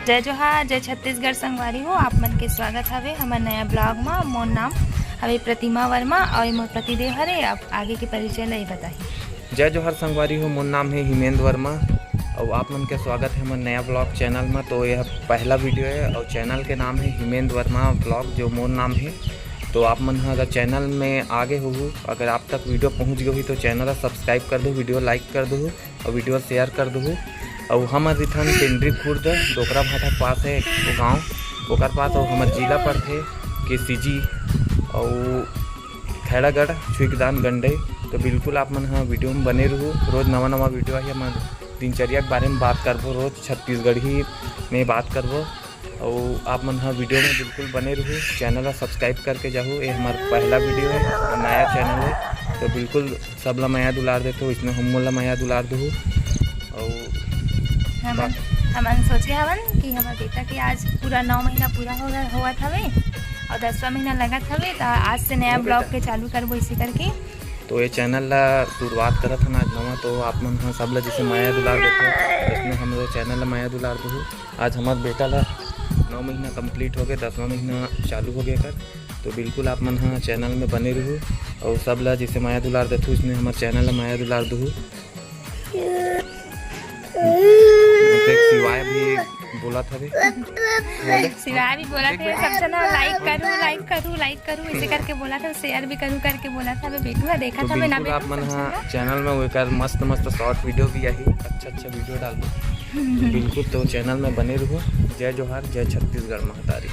जय जोहार, जय छत्तीसगढ़ संगवारी हो। आप मन के स्वागत हवे हमार नया ब्लॉग में। मोर नाम हवे प्रतिमा वर्मा और मोर पतिदेव हरे। अब आगे के परिचय ला बताई। जय जोहार संगवारी हो, मोर नाम है हिमेंद्र वर्मा और आप मन के स्वागत है हमारे नया ब्लॉग चैनल में। तो यह पहला वीडियो है और चैनल के नाम है हिमेंद्र वर्मा ब्लॉग, जो मोर नाम है। तो आप मन अगर चैनल में आगे हो, अगर आप तक वीडियो पहुंच गई तो चैनल सब्सक्राइब कर दो, वीडियो लाइक कर दो और वीडियो शेयर कर दो। और हमार रिथन पेंड्री खुर्द डोकरा भाटा पास है वो गाँव ओकर पास, और हमार जिला पड़ते के सीजी और खैरागढ़ छुईकदान गंडई। तो बिल्कुल आप मन हाँ वीडियो में बने रहूँ। रोज़ नवा नवा वीडियो आई हमारे दिनचर्या के बारे में बात करबो, रोज़ छत्तीसगढ़ी में बात करबो। और आप मन हाँ वीडियो में बिल्कुल बने रहूँ। चैनल सब्सक्राइब करके जाओ, ये हमारा पहला वीडियो है, नया चैनल है। तो बिल्कुल सब ला माया दुलार देते हो, इसमें हम ला माया दुलार दो। और हमन सोचे हवन कि हमारे बेटा के आज पूरा 9 महीना पूरा होगा हवे और 10वां महीना लगत हवे। तो आज से नया ब्लॉग के चालू करबो इसी करके। तो ये चैनल ला शुरुआत करत हन आज नवा। तो आप मन हाँ सब ला जैसे माया दुलार देते हो, इसमें हम लोग चैनल ला माया दुलार दो। आज हमारे बेटा ला 9 महीना कंप्लीट हो गए, 10वां महीना चालू हो गया कर। तो बिल्कुल आप मन हाँ चैनल में बने रहूँ और सब ला जैसे माया दुलार देते हो, इसमें हमारे चैनल ला माया दुलार दो। शिवाय भी बोला था, शिवाय भी बोला था सब जना लाइक करूँ इसे करके बोला था, शेयर भी करूँ करके बोला था। बेटू देखा था मैं ना। आप मन हाँ चैनल में वो मस्त शॉर्ट वीडियो भी आई, अच्छा वीडियो डाल दो। बिल्कुल तो चैनल में बने रहो। जय जोहार, जय छत्तीसगढ़ महतारी।